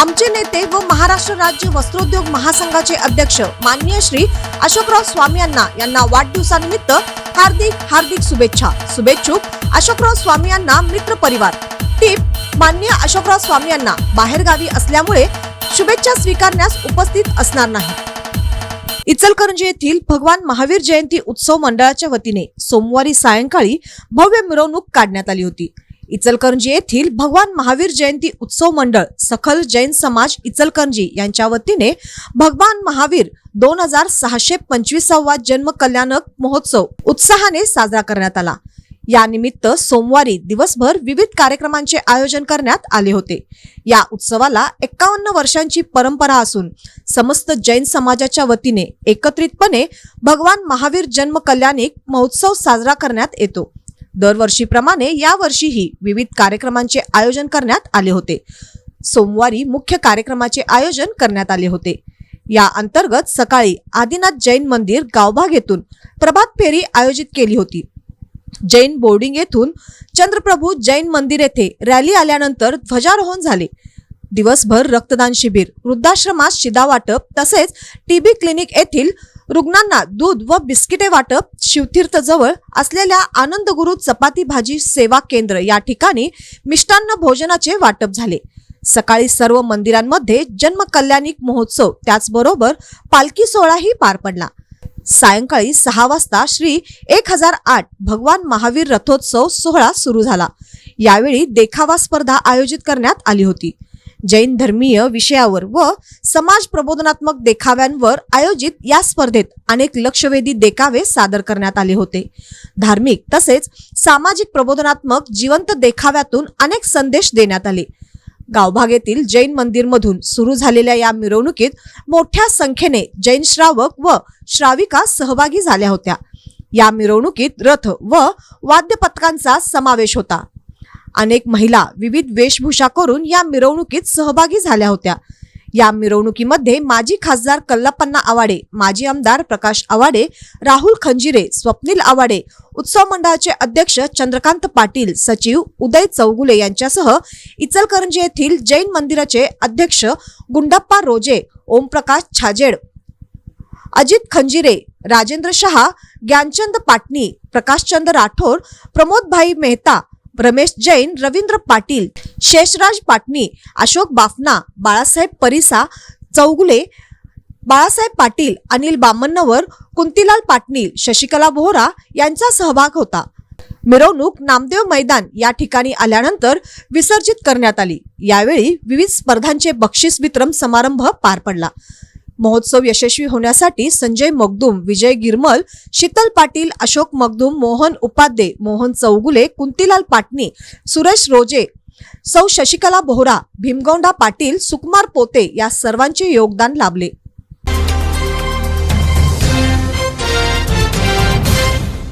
आमचे नेते व महाराष्ट्र राज्य वस्त्रोद्योग महासंघाचे अध्यक्ष माननीय श्री अशोकराव स्वामी यांना वाढदिवसानिमित्त हार्दिक शुभेच्छा। शुभेच्छुक अशोकराव स्वामी यांना मित्र परिवार। टिप: माननीय अशोकराव स्वामी यांना बाहेरगावी असल्यामुळे शुभेच्छा स्वीकारण्यास उपस्थित असणार नाही। इचलकरंजी येथील भगवान महावीर जयंती उत्सव मंडळाच्या वतीने सोमवारी सायंकाळी भव्य मिरवणूक काढण्यात आली होती। इचलकरंजी येथील भगवान महावीर जयंती उत्सव मंडळ सखल जैन समाज इचलकरंजी यांच्या वतीने भगवान महावीर 2625वा जन्म कल्याणक महोत्सव उत्साहाने साजरा करण्यात आला। या निमित्त सोमवारी दिवसभर विविध कार्यक्रमांचे आयोजन करण्यात आले होते। या उत्सवाला 51 वर्षांची परंपरा असून समस्त जैन समाजाच्या वतीने एकत्रितपणे भगवान महावीर जन्म कल्याणिक महोत्सव साजरा करण्यात येतो। दरवर्षीप्रमाणे यावर्षीही विविध कार्यक्रमांचे आयोजन करण्यात आले होते। सोमवारी मुख्य कार्यक्रमाचे आयोजन करण्यात आले होते। या अंतर्गत सकाळी आदिनाथ जैन मंदिर गावभाग येथून प्रभात फेरी आयोजित केली होती। जैन बोर्डिंग येथून चंद्रप्रभू जैन मंदिर येथे रॅली आल्यानंतर ध्वजारोहण झाले। दिवसभर रक्तदान शिबिर, वृद्धाश्रमात शिधा वाटप तसेच टीबी क्लिनिक येथील रुग्णांना दूध व बिस्किटे वाटप, शिवतीर्थ जवळ असलेल्या आनंदगुरु चपाती भाजी सेवा केंद्र या ठिकाणी मिष्टान्न भोजनाचे वाटप झाले। सकाळी सर्व मंदिरांमध्ये जन्म कल्याणिक महोत्सव त्याचबरोबर पालखी सोहळाही पार पडला। सायंकाळी 6 वाजता श्री 1008 भगवान महावीर रथोत्सव सोहळा सुरू झाला। यावेळी देखावा स्पर्धा आयोजित करण्यात आली होती। जैन धर्मीय विषयावर व समाज प्रबोधनात्मक देखाव्यांवर आयोजित या स्पर्धेत अनेक लक्षवेधी देखावे सादर करण्यात आले होते। धार्मिक तसेच सामाजिक प्रबोधनात्मक जिवंत देखाव्यातून अनेक संदेश देण्यात आले। गावभाग येथील जैन मंदिरमधून सुरू झालेल्या या मिरवणुकीत मोठ्या संख्येने जैन श्रावक व श्राविका सहभागी झाल्या होत्या। या मिरवणुकीत रथ व वाद्यपथकांचा समावेश होता। अनेक महिला विविध वेशभूषा करून या मिरवणुकीत सहभागी झाल्या होत्या। या मिरवणुकीमध्ये माजी खासदार कल्लापन्ना आवाडे, माजी आमदार प्रकाश आवाडे, राहुल खंजिरे, स्वप्नील आवाडे, उत्सव मंडळाचे अध्यक्ष चंद्रकांत पाटील, सचिव उदय चौगुले यांच्यासह इचलकरंजी येथील जैन मंदिराचे अध्यक्ष गुंडप्पा रोजे, ओमप्रकाश छाजेड, अजित खंजिरे, राजेंद्र शहा, ज्ञानचंद पाटणी, प्रकाशचंद राठोड, प्रमोदभाई मेहता, रमेश जैन, रवींद्र पाटील, शेषराज पाटणी, अशोक बाफना, बाळासाहेब परिसा चौगुले, बाळासाहेब पाटील, अनिल बामण्णवर, कुंतीलाल पाटणी, शशिकला बोहरा यांचा सहभाग होता। मिरवणूक नामदेव मैदान या ठिकाणी आल्यानंतर विसर्जित करण्यात आली। यावेळी विविध स्पर्धांचे बक्षीस वितरण समारंभ पार पडला। महोत्सव यशस्वी होण्यासाठी संजय मगदूम, विजय गिरमल, शीतल पाटील, अशोक मगदूम, मोहन उपाध्ये, मोहन चौगुले, कुंतीलाल पाटणी, सुरेश रोजे, सौ शशिकला बोहरा, भीमगौंडा पाटील, सुकुमार पोते या सर्वांचे योगदान लाभले।